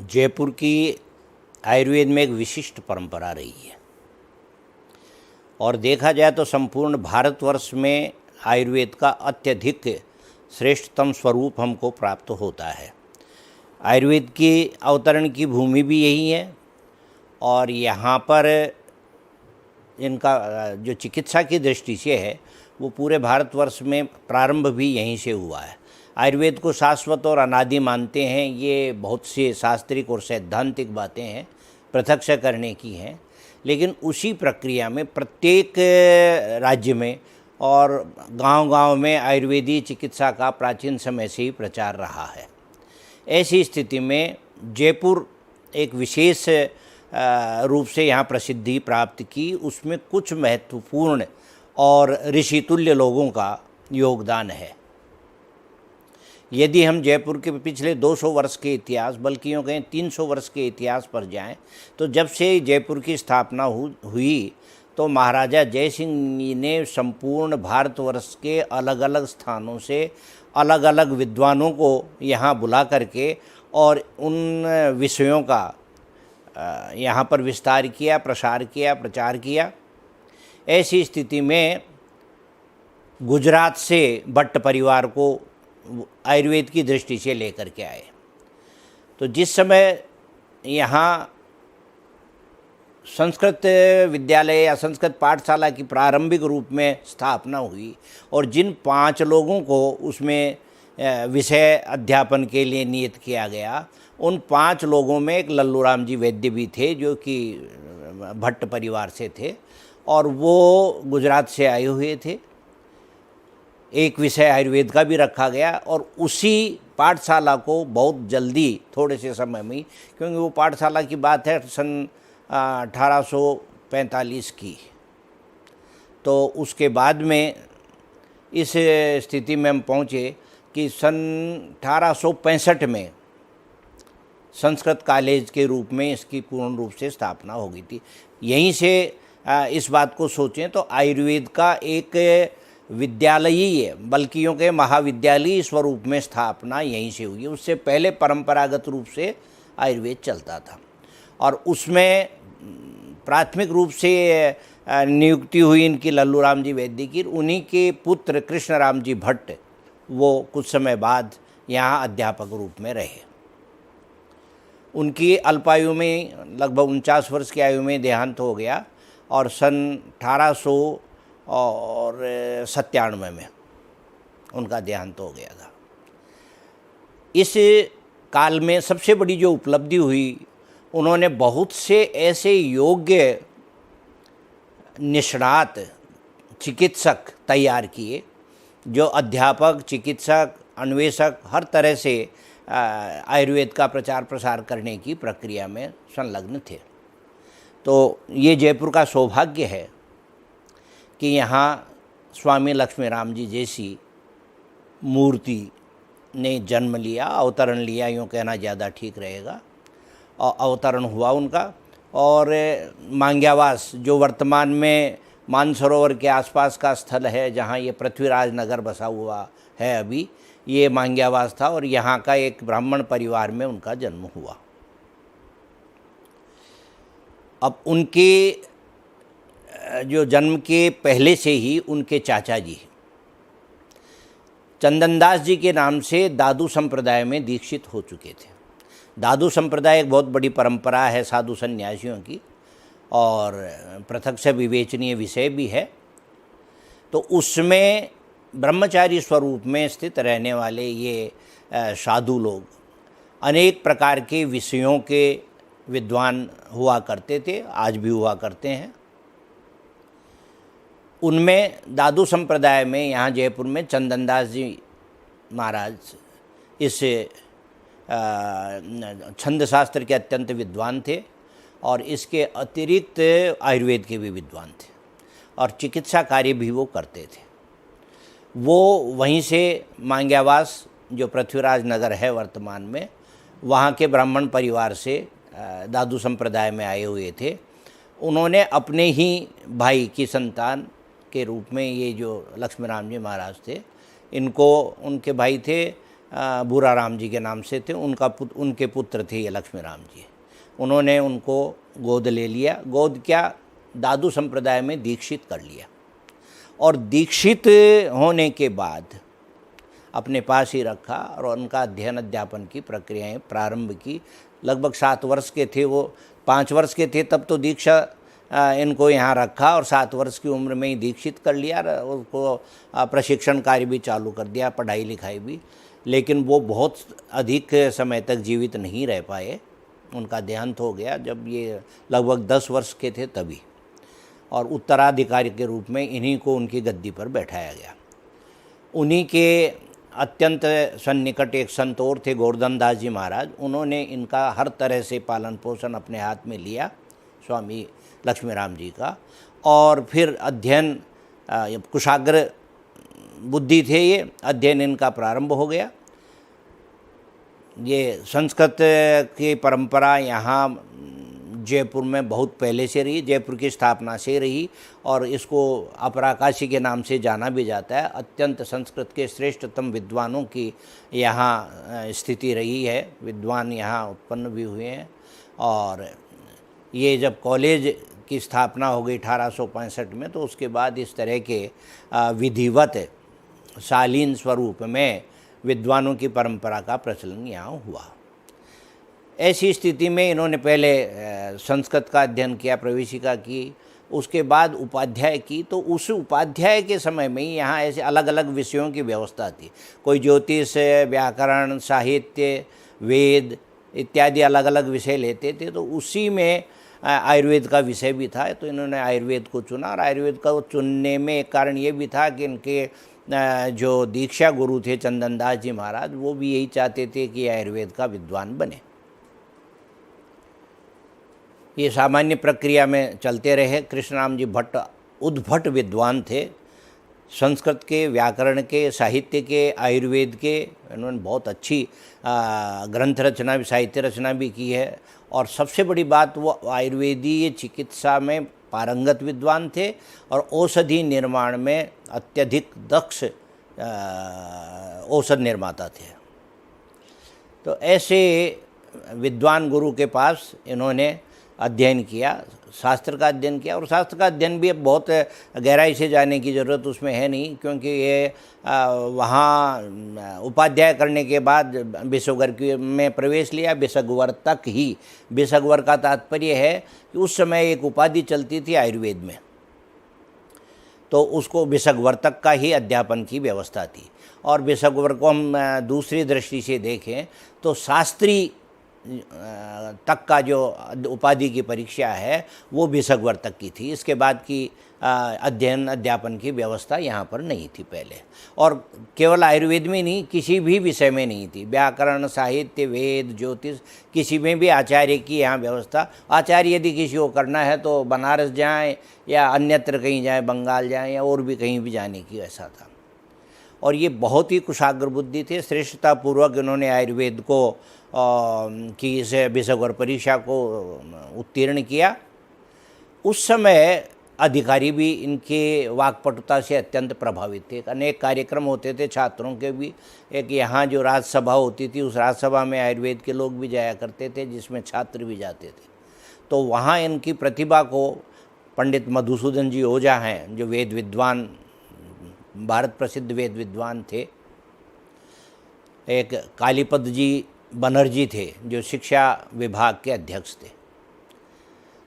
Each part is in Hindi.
जयपुर की आयुर्वेद में एक विशिष्ट परंपरा रही है और देखा जाए तो संपूर्ण भारतवर्ष में आयुर्वेद का अत्यधिक श्रेष्ठतम स्वरूप हमको प्राप्त होता है। आयुर्वेद की अवतरण की भूमि भी यही है और यहाँ पर इनका जो चिकित्सा की दृष्टि से है वो पूरे भारतवर्ष में प्रारंभ भी यहीं से हुआ है। आयुर्वेद को शाश्वत और अनादि मानते हैं, ये बहुत से शास्त्रिक और सैद्धांतिक बातें हैं, प्रत्यक्ष करने की हैं, लेकिन उसी प्रक्रिया में प्रत्येक राज्य में और गांव-गांव में आयुर्वेदीय चिकित्सा का प्राचीन समय से ही प्रचार रहा है। ऐसी स्थिति में जयपुर एक विशेष रूप से यहाँ प्रसिद्धि प्राप्त की, उसमें कुछ महत्वपूर्ण और ऋषितुल्य लोगों का योगदान है। यदि हम जयपुर के पिछले 200 वर्ष के इतिहास, बल्कि यूँ कहें 300 वर्ष के इतिहास पर जाएं, तो जब से जयपुर की स्थापना हुई तो महाराजा जय सिंह ने संपूर्ण भारतवर्ष के अलग अलग स्थानों से अलग अलग विद्वानों को यहाँ बुला करके और उन विषयों का यहाँ पर विस्तार किया, प्रसार किया, प्रचार किया। ऐसी स्थिति में गुजरात से भट्ट परिवार को आयुर्वेद की दृष्टि से लेकर के आए। तो जिस समय यहाँ संस्कृत विद्यालय या संस्कृत पाठशाला की प्रारंभिक रूप में स्थापना हुई और जिन 5 लोगों को उसमें विषय अध्यापन के लिए नियत किया गया, उन 5 लोगों में एक लल्लू राम जी वैद्य भी थे जो कि भट्ट परिवार से थे और वो गुजरात से आए हुए थे। एक विषय आयुर्वेद का भी रखा गया और उसी पाठशाला को बहुत जल्दी, थोड़े से समय में, क्योंकि वो पाठशाला की बात है सन 1845 की, तो उसके बाद में इस स्थिति में हम पहुँचे कि सन 1865 में संस्कृत कॉलेज के रूप में इसकी पूर्ण रूप से स्थापना हो गई थी। यहीं से इस बात को सोचें तो आयुर्वेद का एक विद्यालयी है, बल्कि यूँ के महाविद्यालयी स्वरूप में स्थापना यहीं से हुई। उससे पहले परंपरागत रूप से आयुर्वेद चलता था और उसमें प्राथमिक रूप से नियुक्ति हुई इनकी लल्लू राम जी वैद्य की। उन्हीं के पुत्र कृष्ण राम जी भट्ट वो कुछ समय बाद यहाँ अध्यापक रूप में रहे। उनकी अल्पायु में लगभग 49 वर्ष की आयु में देहांत हो गया और सन 1897 में उनका देहांत हो गया था। इस काल में सबसे बड़ी जो उपलब्धि हुई, उन्होंने बहुत से ऐसे योग्य निष्णात चिकित्सक तैयार किए जो अध्यापक, चिकित्सक, अन्वेषक हर तरह से आयुर्वेद का प्रचार प्रसार करने की प्रक्रिया में संलग्न थे। तो ये जयपुर का सौभाग्य है कि यहाँ स्वामी लक्ष्मी राम जी जैसी मूर्ति ने जन्म लिया, अवतरण लिया, यूँ कहना ज़्यादा ठीक रहेगा, और अवतरण हुआ उनका। और मांग्यावास जो वर्तमान में मानसरोवर के आसपास का स्थल है, जहाँ ये पृथ्वीराज नगर बसा हुआ है अभी, ये मांग्यावास था और यहाँ का एक ब्राह्मण परिवार में उनका जन्म हुआ। अब उनके जो जन्म के पहले से ही उनके चाचा जी चंदनदास जी के नाम से दादू संप्रदाय में दीक्षित हो चुके थे। दादू संप्रदाय एक बहुत बड़ी परंपरा है साधु सन्यासियों की और प्रत्यक्ष विवेचनीय विषय भी है। तो उसमें ब्रह्मचारी स्वरूप में स्थित रहने वाले ये साधु लोग अनेक प्रकार के विषयों के विद्वान हुआ करते थे, आज भी हुआ करते हैं। उनमें दादू संप्रदाय में यहाँ जयपुर में चंदनदास जी महाराज इस छंद शास्त्र के अत्यंत विद्वान थे और इसके अतिरिक्त आयुर्वेद के भी विद्वान थे और चिकित्सा कार्य भी वो करते थे। वो वहीं से मांग्यावास जो पृथ्वीराज नगर है वर्तमान में, वहाँ के ब्राह्मण परिवार से दादू संप्रदाय में आए हुए थे। उन्होंने अपने ही भाई की संतान के रूप में ये जो लक्ष्मी राम जी महाराज थे, इनको उनके भाई थे बुरा राम जी के नाम से थे, उनके पुत्र थे ये लक्ष्मी राम जी। उन्होंने उनको गोद ले लिया, गोद क्या, दादू संप्रदाय में दीक्षित कर लिया, और दीक्षित होने के बाद अपने पास ही रखा और उनका अध्ययन अध्यापन की प्रक्रियाएं प्रारंभ की। लगभग 7 वर्ष के थे वो, 5 वर्ष के थे तब तो दीक्षा इनको यहाँ रखा, और 7 वर्ष की उम्र में ही दीक्षित कर लिया, उसको प्रशिक्षण कार्य भी चालू कर दिया, पढ़ाई लिखाई भी। लेकिन वो बहुत अधिक समय तक जीवित नहीं रह पाए, उनका देहांत हो गया जब ये लगभग 10 वर्ष के थे तभी, और उत्तराधिकारी के रूप में इन्हीं को उनकी गद्दी पर बैठाया गया। उन्हीं के अत्यंत सन्निकट एक संत और थे गोवर्धन दास जी महाराज, उन्होंने इनका हर तरह से पालन पोषण अपने हाथ में लिया, स्वामी लक्ष्मी राम जी का। और फिर अध्ययन, कुशाग्र बुद्धि थे ये, अध्ययन इनका प्रारंभ हो गया। ये संस्कृत की परंपरा यहाँ जयपुर में बहुत पहले से रही, जयपुर की स्थापना से रही, और इसको अपराकाशी के नाम से जाना भी जाता है। अत्यंत संस्कृत के श्रेष्ठतम विद्वानों की यहाँ स्थिति रही है, विद्वान यहाँ उत्पन्न भी हुए हैं। और ये जब कॉलेज की स्थापना हो गई 1865 में, तो उसके बाद इस तरह के विधिवत शालीन स्वरूप में विद्वानों की परंपरा का प्रचलन यहाँ हुआ। ऐसी स्थिति में इन्होंने पहले संस्कृत का अध्ययन किया, प्रवेशिका की, उसके बाद उपाध्याय की। तो उस उपाध्याय के समय में ही यहाँ ऐसे अलग अलग विषयों की व्यवस्था थी, कोई ज्योतिष, व्याकरण, साहित्य, वेद इत्यादि अलग अलग विषय लेते थे। तो उसी में आयुर्वेद का विषय भी था, तो इन्होंने आयुर्वेद को चुना। और आयुर्वेद को चुनने में एक कारण ये भी था कि इनके जो दीक्षा गुरु थे चंदन दास जी महाराज, वो भी यही चाहते थे कि आयुर्वेद का विद्वान बने। ये सामान्य प्रक्रिया में चलते रहे। कृष्णराम जी भट्ट उद्भट विद्वान थे, संस्कृत के, व्याकरण के, साहित्य के, आयुर्वेद के। इन्होंने बहुत अच्छी ग्रंथ रचना भी, साहित्य रचना भी की है। और सबसे बड़ी बात, वो आयुर्वेदीय चिकित्सा में पारंगत विद्वान थे और औषधि निर्माण में अत्यधिक दक्ष औषध निर्माता थे। तो ऐसे विद्वान गुरु के पास इन्होंने अध्ययन किया, शास्त्र का अध्ययन किया। और शास्त्र का अध्ययन भी अब बहुत गहराई से जाने की ज़रूरत उसमें है नहीं, क्योंकि ये वहाँ उपाध्याय करने के बाद बिसोगर में प्रवेश लिया, बिसगवर तक ही। बिसगवर का तात्पर्य है कि उस समय एक उपाधि चलती थी आयुर्वेद में, तो उसको बिसगवर तक का ही अध्यापन की व्यवस्था थी। और बिसगवर को हम दूसरी दृष्टि से देखें तो शास्त्री तक का जो उपाधि की परीक्षा है वो बिसगवर तक की थी। इसके बाद की अध्ययन अध्यापन की व्यवस्था यहाँ पर नहीं थी पहले। और केवल आयुर्वेद में नहीं, किसी भी विषय में नहीं थी। व्याकरण, साहित्य, वेद, ज्योतिष, किसी में भी आचार्य की यहाँ व्यवस्था। आचार्य यदि किसी को करना है तो बनारस जाएं या अन्यत्र कहीं जाएं, बंगाल जाएं या और भी कहीं भी जाने की, ऐसा था। और ये बहुत ही कुशाग्र बुद्धि थे। श्रेष्ठतापूर्वक इन्होंने आयुर्वेद को की इस बिसगवर परीक्षा को उत्तीर्ण किया। उस समय अधिकारी भी इनके वाक्पटुता से अत्यंत प्रभावित थे। अनेक कार्यक्रम होते थे छात्रों के भी। एक यहाँ जो राजसभा होती थी, उस राजसभा में आयुर्वेद के लोग भी जाया करते थे, जिसमें छात्र भी जाते थे। तो वहाँ इनकी प्रतिभा को पंडित मधुसूदन जी ओझा हैं, जो वेद विद्वान, भारत प्रसिद्ध वेद विद्वान थे। एक कालीपद जी बनर्जी थे, जो शिक्षा विभाग के अध्यक्ष थे।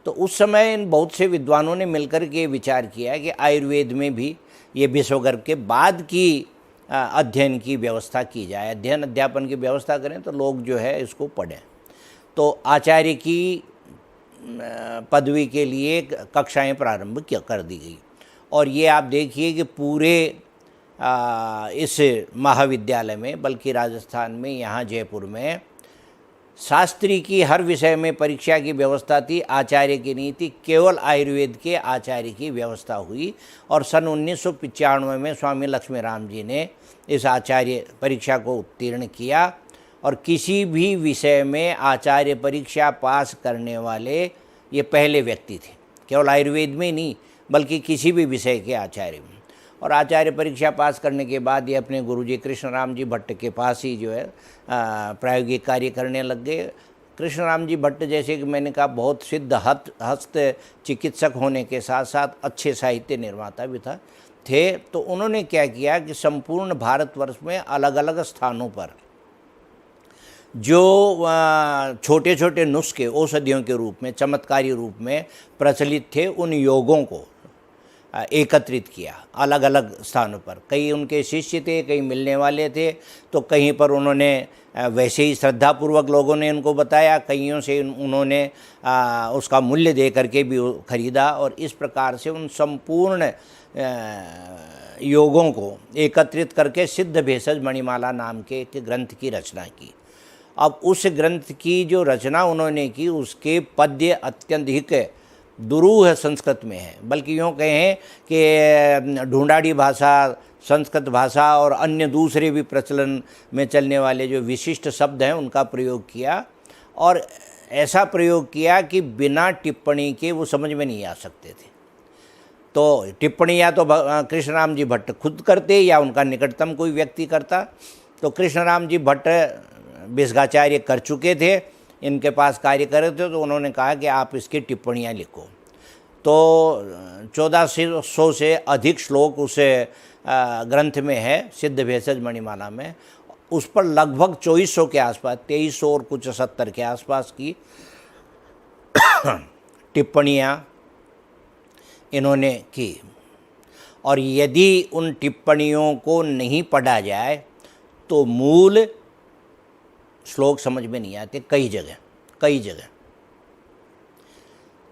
तो उस समय इन बहुत से विद्वानों ने मिलकर के विचार किया कि आयुर्वेद में भी ये बिसोगर के बाद की अध्ययन की व्यवस्था की जाए, अध्ययन अध्यापन की व्यवस्था करें तो लोग जो है इसको पढ़ें। तो आचार्य की पदवी के लिए कक्षाएं प्रारंभ कर दी गई। और ये आप देखिए कि पूरे इस महाविद्यालय में, बल्कि राजस्थान में, यहाँ जयपुर में शास्त्री की हर विषय में परीक्षा की व्यवस्था थी, आचार्य की नहीं थी। केवल आयुर्वेद के आचार्य की व्यवस्था हुई। और सन 1995 में स्वामी लक्ष्मी राम जी ने इस आचार्य परीक्षा को उत्तीर्ण किया। और किसी भी विषय में आचार्य परीक्षा पास करने वाले ये पहले व्यक्ति थे, केवल आयुर्वेद में नहीं बल्कि किसी भी विषय के आचार्य में। और आचार्य परीक्षा पास करने के बाद ये अपने गुरुजी कृष्णराम जी भट्ट के पास ही जो है प्रायोगिक कार्य करने लग गए। कृष्णराम जी भट्ट जैसे कि मैंने कहा बहुत सिद्ध हस्त चिकित्सक होने के साथ साथ अच्छे साहित्य निर्माता भी थे। तो उन्होंने क्या किया कि संपूर्ण भारतवर्ष में अलग अलग स्थानों पर जो छोटे छोटे नुस्खे औषधियों के रूप में, चमत्कारी रूप में प्रचलित थे, उन योगों को एकत्रित किया अलग अलग स्थानों पर। कई उनके शिष्य थे, कई मिलने वाले थे, तो कहीं पर उन्होंने वैसे ही श्रद्धापूर्वक लोगों ने उनको बताया, कईयों से उन्होंने उसका मूल्य दे करके भी खरीदा, और इस प्रकार से उन संपूर्ण योगों को एकत्रित करके सिद्ध भेषज मणिमाला नाम के एक ग्रंथ की रचना की। अब उस ग्रंथ की जो रचना उन्होंने की उसके पद्य अत्यधिक दुरूह संस्कृत में है, बल्कि यूँ कहें कि ढूंढाड़ी भाषा, संस्कृत भाषा और अन्य दूसरे भी प्रचलन में चलने वाले जो विशिष्ट शब्द हैं उनका प्रयोग किया, और ऐसा प्रयोग किया कि बिना टिप्पणी के वो समझ में नहीं आ सकते थे। तो टिप्पणी या तो कृष्णराम जी भट्ट खुद करते या उनका निकटतम कोई व्यक्ति करता। तो कृष्णराम जी भट्ट विसर्गाचार्य कर चुके थे, इनके पास कार्य कर रहे थे, तो उन्होंने कहा कि आप इसकी टिप्पणियाँ लिखो। तो 1400 से अधिक श्लोक उस ग्रंथ में है, सिद्ध भेषज मणिमाला में। उस पर लगभग 2400 के आसपास, 2300 और कुछ 70 के आसपास की टिप्पणियाँ इन्होंने की। और यदि उन टिप्पणियों को नहीं पढ़ा जाए तो मूल श्लोक समझ में नहीं आते कई जगह।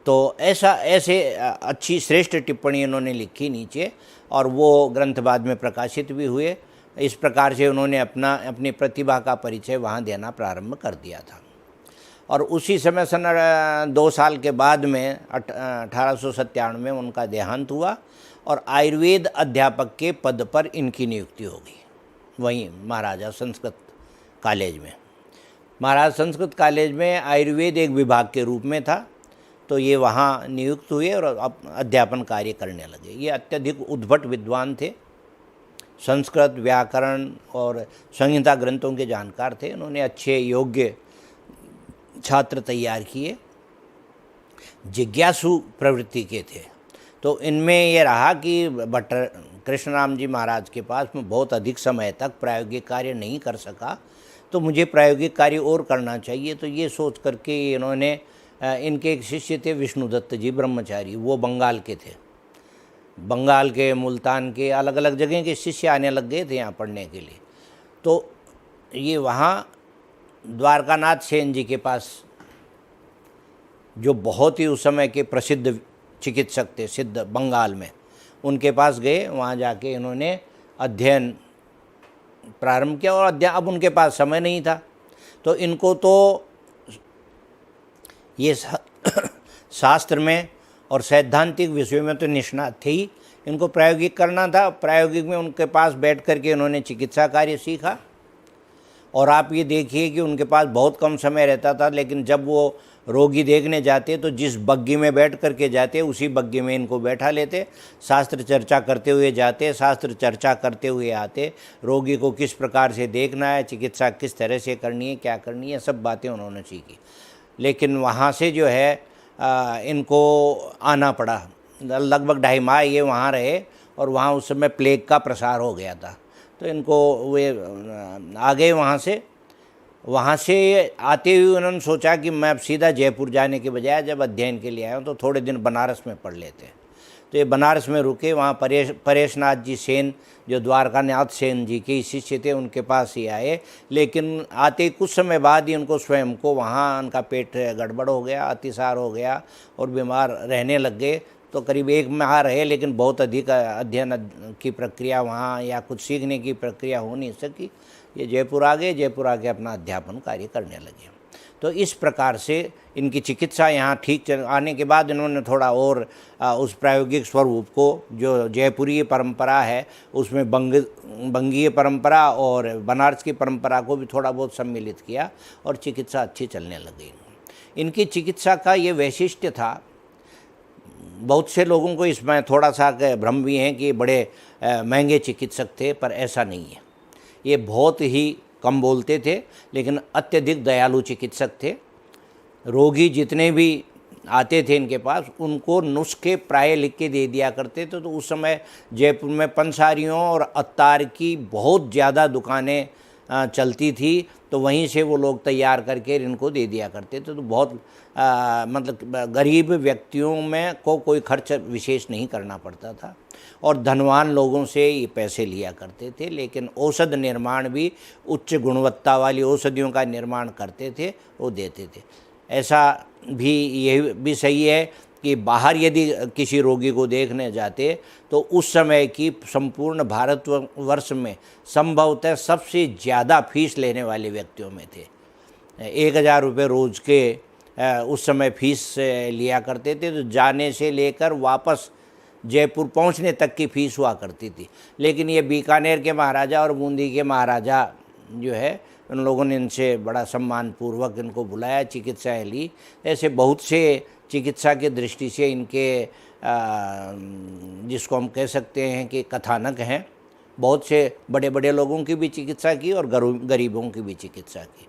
तो ऐसे अच्छी श्रेष्ठ टिप्पणी इन्होंने लिखी नीचे, और वो ग्रंथ बाद में प्रकाशित भी हुए। इस प्रकार से उन्होंने अपनी प्रतिभा का परिचय वहाँ देना प्रारंभ कर दिया था। और उसी समय 2 साल के बाद में 1897 में उनका देहांत हुआ, और आयुर्वेद अध्यापक के पद पर इनकी नियुक्ति हो गई वहीं महाराजा संस्कृत कॉलेज में। महाराज संस्कृत कॉलेज में आयुर्वेद एक विभाग के रूप में था, तो ये वहाँ नियुक्त हुए और अध्यापन कार्य करने लगे। ये अत्यधिक उद्भट विद्वान थे, संस्कृत, व्याकरण और संहिता ग्रंथों के जानकार थे। उन्होंने अच्छे योग्य छात्र तैयार किए, जिज्ञासु प्रवृत्ति के थे। तो इनमें ये रहा कि भट्ट कृष्णराम जी महाराज के पास में बहुत अधिक समय तक प्रायोगिक कार्य नहीं कर सका, तो मुझे प्रायोगिक कार्य और करना चाहिए। तो ये सोच करके इन्होंने, इनके एक शिष्य थे विष्णुदत्त जी ब्रह्मचारी, वो बंगाल के थे, बंगाल के, मुल्तान के, अलग अलग जगह के शिष्य आने लग गए थे यहाँ पढ़ने के लिए। तो ये वहाँ द्वारकानाथ सेन जी के पास, जो बहुत ही उस समय के प्रसिद्ध चिकित्सक थे सिद्ध बंगाल में, उनके पास गए। वहाँ जाके इन्होंने अध्ययन प्रारंभ किया, और अब उनके पास समय नहीं था, तो इनको तो ये शास्त्र में और सैद्धांतिक विषयों में तो निष्णात थे ही, इनको प्रायोगिक करना था। प्रायोगिक में उनके पास बैठ करके उन्होंने चिकित्सा कार्य सीखा। और आप ये देखिए कि उनके पास बहुत कम समय रहता था, लेकिन जब वो रोगी देखने जाते तो जिस बग्गी में बैठ करके जाते उसी बग्गी में इनको बैठा लेते, शास्त्र चर्चा करते हुए जाते, शास्त्र चर्चा करते हुए आते। रोगी को किस प्रकार से देखना है, चिकित्सा किस तरह से करनी है, क्या करनी है, सब बातें उन्होंने सीखी। लेकिन वहाँ से जो है इनको आना पड़ा, लगभग 2.5 माह ये वहाँ रहे, और वहाँ उस समय प्लेग का प्रसार हो गया था। तो इनको वे आ गए वहाँ से आते हुए उन्होंने सोचा कि मैं अब सीधा जयपुर जाने के बजाय जब अध्ययन के लिए आया हूँ तो थोड़े दिन बनारस में पढ़ लेते। तो ये बनारस में रुके। वहाँ परेशनाथ जी सेन, जो द्वारकानाथ सेन जी के शिष्य थे, उनके पास ही आए। लेकिन आते कुछ समय बाद ही उनको स्वयं को वहाँ उनका पेट गड़बड़ हो गया, अतिसार हो गया और बीमार रहने लग गए। तो करीब 1 माह रहे, लेकिन बहुत अधिक अध्ययन की प्रक्रिया वहाँ या कुछ सीखने की प्रक्रिया हो नहीं सकी। ये जयपुर आ गए, जयपुर आके अपना अध्यापन कार्य करने लगे। तो इस प्रकार से इनकी चिकित्सा यहाँ ठीक आने के बाद इन्होंने थोड़ा और उस प्रायोगिक स्वरूप को, जो जयपुरीय परंपरा है, उसमें बंगीय परंपरा और बनारस की परंपरा को भी थोड़ा बहुत सम्मिलित किया, और चिकित्सा अच्छी चलने लगी। इनकी चिकित्सा का ये वैशिष्ट्य था। बहुत से लोगों को इसमें थोड़ा सा भ्रम भी है कि बड़े महंगे चिकित्सक थे, पर ऐसा नहीं है। ये बहुत ही कम बोलते थे, लेकिन अत्यधिक दयालु चिकित्सक थे। रोगी जितने भी आते थे इनके पास, उनको नुस्खे प्राय लिख के दे दिया करते थे। तो उस समय जयपुर में पंसारियों और अत्तार की बहुत ज़्यादा दुकानें चलती थी, तो वहीं से वो लोग तैयार करके इनको दे दिया करते थे। तो बहुत मतलब गरीब व्यक्तियों में को कोई खर्च विशेष नहीं करना पड़ता था, और धनवान लोगों से ये पैसे लिया करते थे। लेकिन औषध निर्माण भी उच्च गुणवत्ता वाली औषधियों का निर्माण करते थे, वो देते थे। ऐसा भी ये भी सही है कि बाहर यदि किसी रोगी को देखने जाते तो उस समय की संपूर्ण भारतवर्ष में संभवतः सबसे ज़्यादा फीस लेने वाले व्यक्तियों में थे। 1000 रुपये रोज़ के उस समय फीस लिया करते थे। तो जाने से लेकर वापस जयपुर पहुंचने तक की फीस हुआ करती थी। लेकिन ये बीकानेर के महाराजा और बूंदी के महाराजा जो है, उन लोगों ने इनसे बड़ा सम्मानपूर्वक इनको बुलाया, चिकित्साएँ ली। ऐसे बहुत से चिकित्सा की दृष्टि से इनके जिसको हम कह सकते हैं कि कथानक हैं। बहुत से बड़े बड़े लोगों की भी चिकित्सा की और गरीबों की भी चिकित्सा की।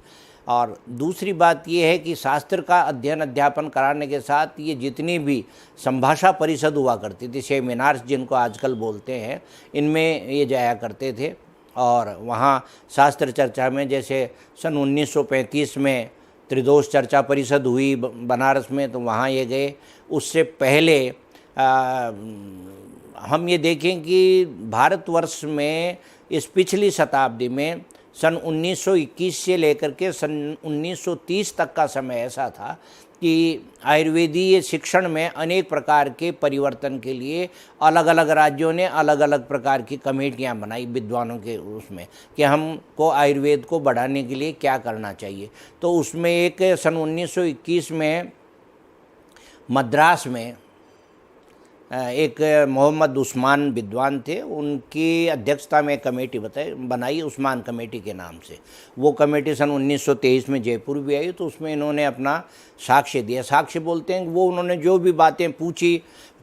और दूसरी बात ये है कि शास्त्र का अध्ययन अध्यापन कराने के साथ ये जितनी भी संभाषा परिषद हुआ करती थी, सेमिनार्स जिनको आजकल बोलते हैं, इनमें ये जाया करते थे। और वहाँ शास्त्र चर्चा में, जैसे सन 1935 में त्रिदोष चर्चा परिषद हुई बनारस में, तो वहाँ ये गए। उससे पहले हम ये देखें कि भारतवर्ष में इस पिछली शताब्दी में सन 1921 से लेकर के सन 1930 तक का समय ऐसा था कि आयुर्वेदीय शिक्षण में अनेक प्रकार के परिवर्तन के लिए अलग अलग राज्यों ने अलग अलग प्रकार की कमेटियां बनाई विद्वानों के उसमें, कि हमको आयुर्वेद को बढ़ाने के लिए क्या करना चाहिए। तो उसमें एक सन 1921 में मद्रास में एक मोहम्मद उस्मान विद्वान थे, उनकी अध्यक्षता में कमेटी बनाई उस्मान कमेटी के नाम से। वो कमेटी सन 1923 में जयपुर भी आई। तो उसमें इन्होंने अपना साक्ष्य दिया। साक्ष्य बोलते हैं वो उन्होंने जो भी बातें पूछी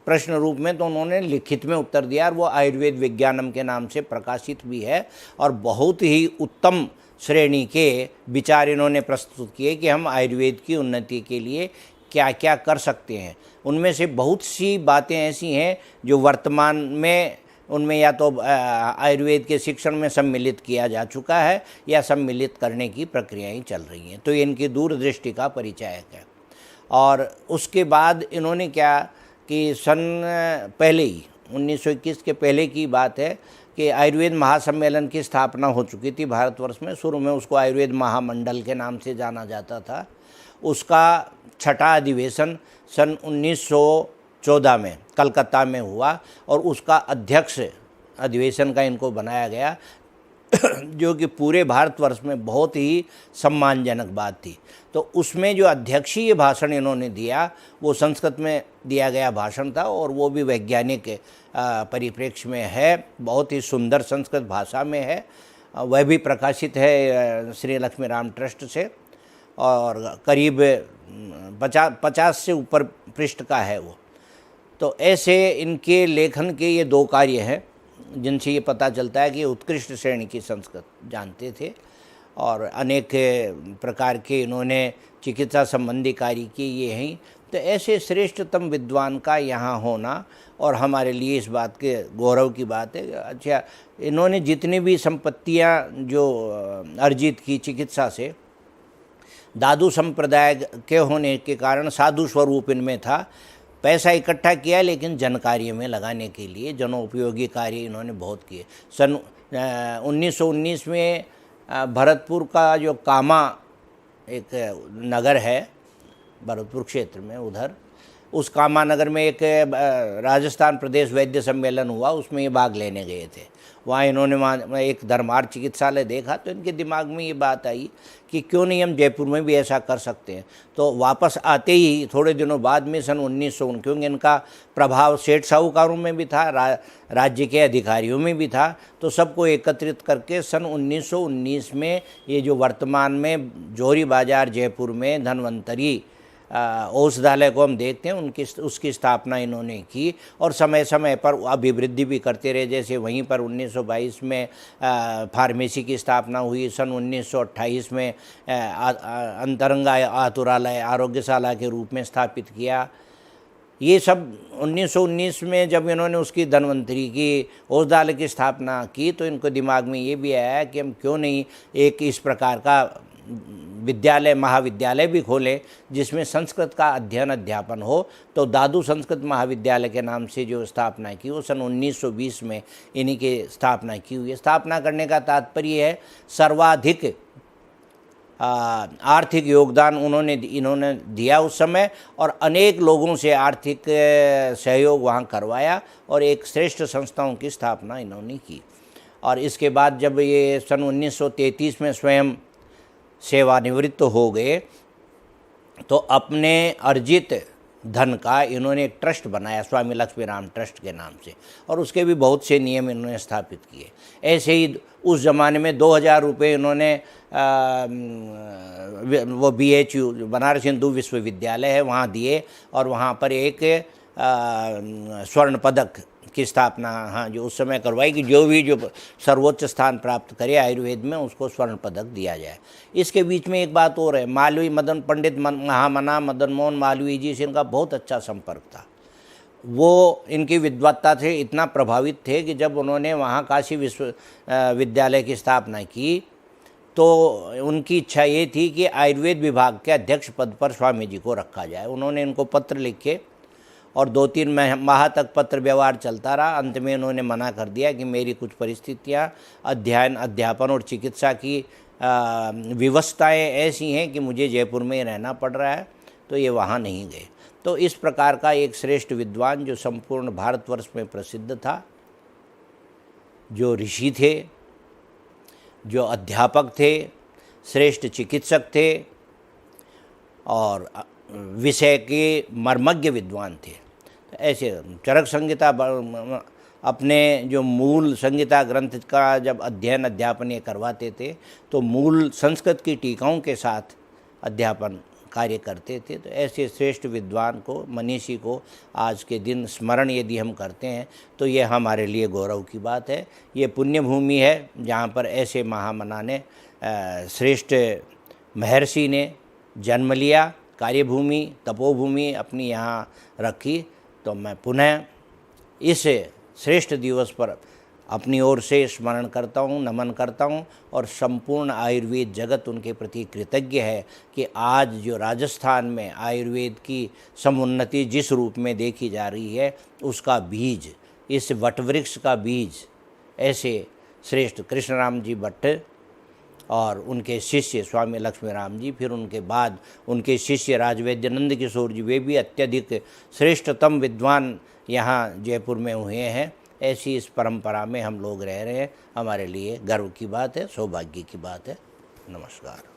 प्रश्न रूप में, तो उन्होंने लिखित में उत्तर दिया। और वो आयुर्वेद विज्ञानम के नाम से प्रकाशित भी है। और बहुत ही उत्तम श्रेणी के विचार इन्होंने प्रस्तुत किए कि हम आयुर्वेद की उन्नति के लिए क्या क्या कर सकते हैं। उनमें से बहुत सी बातें ऐसी हैं जो वर्तमान में उनमें या तो आयुर्वेद के शिक्षण में सम्मिलित किया जा चुका है या सम्मिलित करने की प्रक्रियाएं चल रही हैं। तो इनकी दूरदृष्टि का परिचायक है। और उसके बाद इन्होंने क्या कि सन पहले ही 1921 के पहले की बात है कि आयुर्वेद महासम्मेलन की स्थापना हो चुकी थी भारतवर्ष में। शुरू में उसको आयुर्वेद महामंडल के नाम से जाना जाता था। उसका छठा अधिवेशन सन 1914 में कलकत्ता में हुआ, और उसका अध्यक्ष अधिवेशन का इनको बनाया गया, जो कि पूरे भारतवर्ष में बहुत ही सम्मानजनक बात थी। तो उसमें जो अध्यक्षीय भाषण इन्होंने दिया वो संस्कृत में दिया गया भाषण था, और वो भी वैज्ञानिक परिप्रेक्ष्य में है, बहुत ही सुंदर संस्कृत भाषा में है। वह भी प्रकाशित है श्री लक्ष्मी राम ट्रस्ट से, और करीब 50 से ऊपर पृष्ठ का है वो। तो ऐसे इनके लेखन के ये 2 कार्य हैं जिनसे ये पता चलता है कि उत्कृष्ट श्रेणी की संस्कृत जानते थे, और अनेक प्रकार के इन्होंने चिकित्सा संबंधी कार्य किए ये हैं। तो ऐसे श्रेष्ठतम विद्वान का यहाँ होना और हमारे लिए इस बात के गौरव की बात है। अच्छा, इन्होंने जितनी भी संपत्तियाँ जो अर्जित की चिकित्सा से, दादू संप्रदाय के होने के कारण साधु स्वरूप इनमें था। पैसा इकट्ठा किया, लेकिन जन कार्य में लगाने के लिए जनोपयोगी कार्य इन्होंने बहुत किए। सन 1919 में भरतपुर का जो कामा एक नगर है भरतपुर क्षेत्र में, उधर उस कामा नगर में एक राजस्थान प्रदेश वैद्य सम्मेलन हुआ, उसमें ये भाग लेने गए थे। वहाँ इन्होंने वहाँ एक धर्मार्थ चिकित्सालय देखा, तो इनके दिमाग में ये बात आई कि क्यों नहीं हम जयपुर में भी ऐसा कर सकते हैं। तो वापस आते ही थोड़े दिनों बाद में सन 1919, क्योंकि इनका प्रभाव सेठ साहूकारों में भी था, राज्य के अधिकारियों में भी था, तो सबको एकत्रित करके सन 1919 में ये जो वर्तमान में जोरी बाज़ार जयपुर में धन्वंतरी औषधालय को हम देखते हैं उसकी स्थापना इन्होंने की और समय समय पर अभिवृद्धि भी करते रहे। जैसे वहीं पर 1922 में फार्मेसी की स्थापना हुई, सन 1928 में अंतरंगा आतुरालय आरोग्यशाला के रूप में स्थापित किया। ये सब 1919 में जब इन्होंने उसकी धन्वंतरी की औषधालय की स्थापना की तो इनको दिमाग में ये भी आया कि हम क्यों नहीं एक इस प्रकार का विद्यालय महाविद्यालय भी खोलें जिसमें संस्कृत का अध्ययन अध्यापन हो। तो दादू संस्कृत महाविद्यालय के नाम से जो स्थापना की वो सन 1920 में इन्हीं की स्थापना की हुई है। स्थापना करने का तात्पर्य है सर्वाधिक आर्थिक योगदान इन्होंने दिया उस समय और अनेक लोगों से आर्थिक सहयोग वहाँ करवाया और एक श्रेष्ठ संस्थाओं की स्थापना इन्होंने की। और इसके बाद जब ये सन 1933 में स्वयं सेवानिवृत्त हो गए तो अपने अर्जित धन का इन्होंने एक ट्रस्ट बनाया स्वामी लक्ष्मीराम ट्रस्ट के नाम से और उसके भी बहुत से नियम इन्होंने स्थापित किए। ऐसे ही उस ज़माने में 2000 रुपये इन्होंने वो BHU बनारस हिंदू विश्वविद्यालय है वहाँ दिए और वहाँ पर एक स्वर्ण पदक की स्थापना हाँ जो उस समय करवाई कि जो सर्वोच्च स्थान प्राप्त करे आयुर्वेद में उसको स्वर्ण पदक दिया जाए। इसके बीच में एक बात और है, मालवीय पंडित महामना मदन मोहन मालवीय जी से इनका बहुत अच्छा संपर्क था। वो इनकी विद्वत्ता से इतना प्रभावित थे कि जब उन्होंने वहाँ काशी विश्वविद्यालय की स्थापना की तो उनकी इच्छा ये थी कि आयुर्वेद विभाग के अध्यक्ष पद पर स्वामी जी को रखा जाए। उन्होंने इनको पत्र लिखे और 2-3 माह तक पत्र व्यवहार चलता रहा। अंत में उन्होंने मना कर दिया कि मेरी कुछ परिस्थितियाँ अध्ययन अध्यापन और चिकित्सा की विवशताएँ ऐसी हैं कि मुझे जयपुर में ही रहना पड़ रहा है, तो ये वहाँ नहीं गए। तो इस प्रकार का एक श्रेष्ठ विद्वान जो संपूर्ण भारतवर्ष में प्रसिद्ध था, जो ऋषि थे, जो अध्यापक थे, श्रेष्ठ चिकित्सक थे और विषय के मर्मज्ञ विद्वान थे। ऐसे चरक संहिता अपने जो मूल संहिता ग्रंथ का जब अध्ययन अध्यापन ये करवाते थे तो मूल संस्कृत की टीकाओं के साथ अध्यापन कार्य करते थे। तो ऐसे श्रेष्ठ विद्वान को मनीषी को आज के दिन स्मरण यदि हम करते हैं तो ये हमारे लिए गौरव की बात है। ये पुण्य भूमि है जहाँ पर ऐसे महामना ने श्रेष्ठ महर्षि ने जन्म लिया, कार्यभूमि तपोभूमि अपनी यहाँ रखी। तो मैं पुनः इस श्रेष्ठ दिवस पर अपनी ओर से स्मरण करता हूँ, नमन करता हूँ और संपूर्ण आयुर्वेद जगत उनके प्रति कृतज्ञ है कि आज जो राजस्थान में आयुर्वेद की समुन्नति जिस रूप में देखी जा रही है उसका बीज, इस वटवृक्ष का बीज ऐसे श्रेष्ठ कृष्णराम जी भट्ट और उनके शिष्य स्वामी लक्ष्मीराम जी, फिर उनके बाद उनके शिष्य राजवैद्य नंद किशोर जी, वे भी अत्यधिक श्रेष्ठतम विद्वान यहाँ जयपुर में हुए हैं। ऐसी इस परंपरा में हम लोग रह रहे हैं, हमारे लिए गर्व की बात है, सौभाग्य की बात है। नमस्कार।